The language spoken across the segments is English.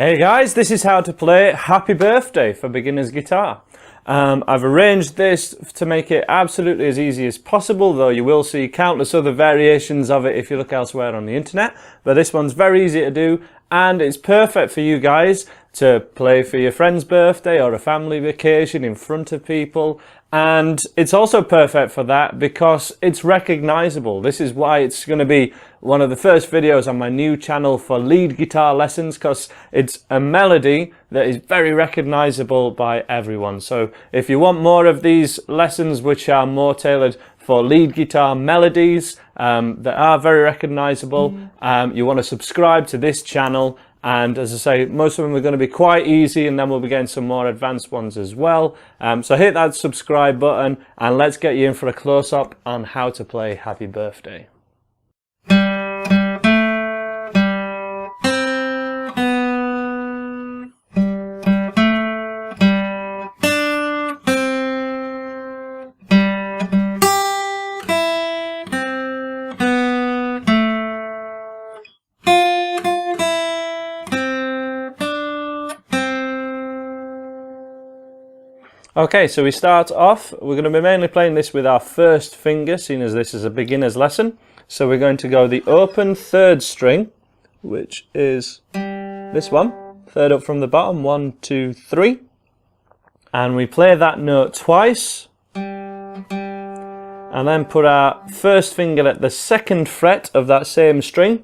Hey guys, this is how to play Happy Birthday for beginner's guitar. I've arranged this to make it absolutely as easy as possible, though you will see countless other variations of it if you look elsewhere on the internet. But this one's very easy to do, and it's perfect for you guys to play for your friend's birthday or a family vacation in front of people. And it's also perfect for that because it's recognizable. This is why it's going to be one of the first videos on my new channel for lead guitar lessons, because it's a melody that is very recognizable by everyone. So if you want more of these lessons which are more tailored for lead guitar melodies that are very recognizable, you want to subscribe to this channel. And as I say, most of them are going to be quite easy, and then we'll be getting some more advanced ones as well. So hit that subscribe button and let's get you in for a close-up on how to play Happy Birthday. Okay, so we start off, we're going to be mainly playing this with our first finger, seeing as this is a beginner's lesson. So we're going to go the open third string, which is this one, third up from the bottom, 1, 2, 3. And we play that note twice. And then put our first finger at the second fret of that same string.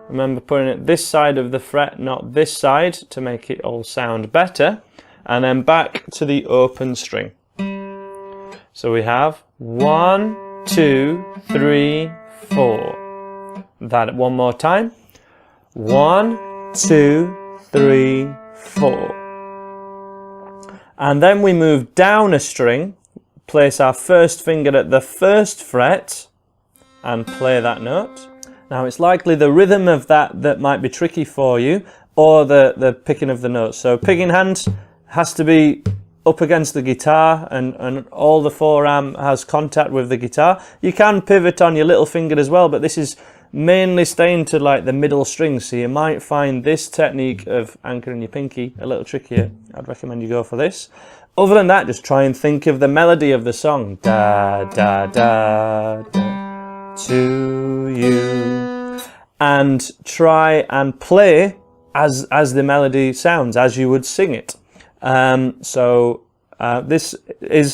Remember putting it this side of the fret, not this side, to make it all sound better. And then back to the open string. So we have 1, 2, 3, 4. That one more time. 1, 2, 3, 4. And then we move down a string, place our first finger at the first fret, and play that note. Now it's likely the rhythm of that might be tricky for you, or the picking of the notes. So picking hand has to be up against the guitar, and all the forearm has contact with the guitar. You can pivot on your little finger as well, but this is mainly staying to like the middle string, so you might find this technique of anchoring your pinky a little trickier. I'd recommend you go for this. Other than that, just try and think of the melody of the song. Da da da da to you, and try and play as the melody sounds, as you would sing it. This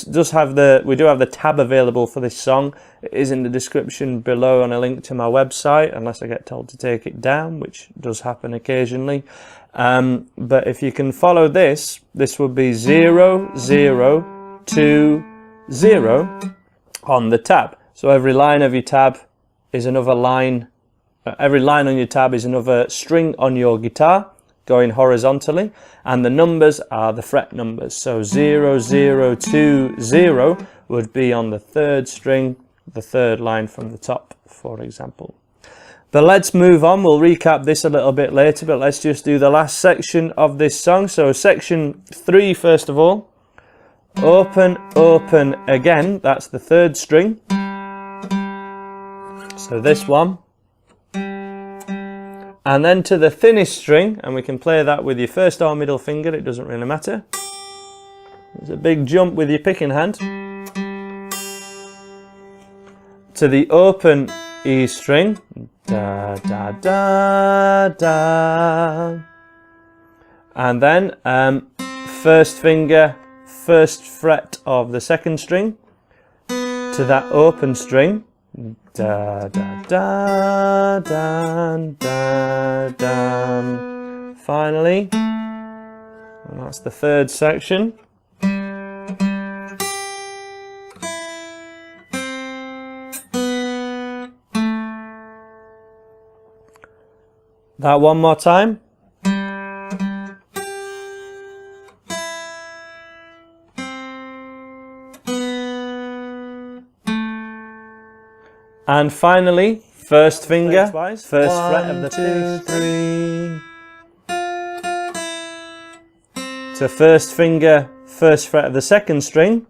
does have we do have the tab available for this song. It is in the description below and a link to my website, unless I get told to take it down, which does happen occasionally. But if you can follow this would be 0, 0, 2, 0 on the tab. So every line of your tab is another line. Every line on your tab is another string on your guitar, going horizontally, and the numbers are the fret numbers. So 0, 0, 2, 0 would be on the third string, the third line from the top, for example. But let's move on. We'll recap this a little bit later, but let's just do the last section of this song. So section 3, first of all, open, open again, that's the third string. So this one. And then to the thinnest string, and we can play that with your first or middle finger, it doesn't really matter. There's a big jump with your picking hand. To the open E string, da da da da. And then first finger, first fret of the second string, to that open string. Da da da da da da. Finally, and that's the third section. That one more time. And finally, first finger, first fret of the 2, 3. To first finger, first fret of the second string.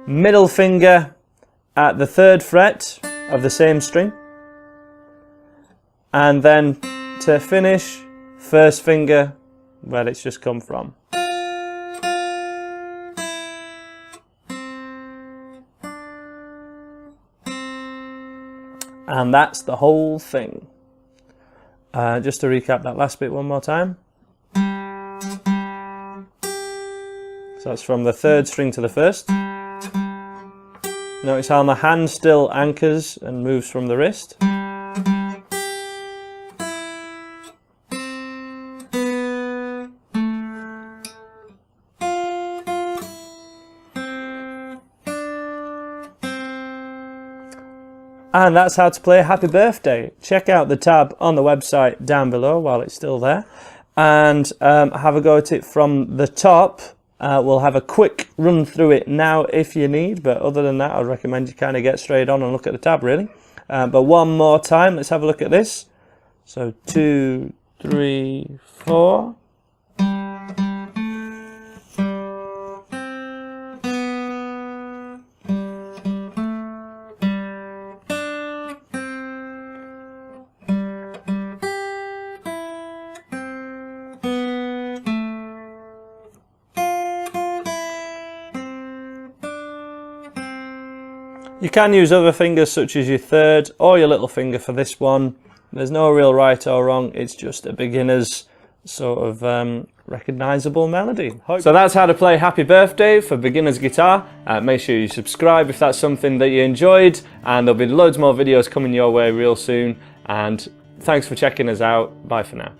Middle finger at the third fret of the same string. and then to finish, first finger where it's just come from. And that's the whole thing. Just to recap that last bit one more time. So that's from the third string to the first. Notice how my hand still anchors and moves from the wrist. And that's how to play Happy Birthday. Check out the tab on the website down below while it's still there, and have a go at it from the top. We'll have a quick run through it now if you need, but other than that, I'd recommend you kind of get straight on and look at the tab really. But one more time, let's have a look at this. So 2, 3, 4. You can use other fingers such as your third or your little finger for this one. There's no real right or wrong, it's just a beginner's sort of recognisable melody. So that's how to play Happy Birthday for beginner's guitar. Make sure you subscribe if that's something that you enjoyed, and there'll be loads more videos coming your way real soon. And thanks for checking us out. Bye for now.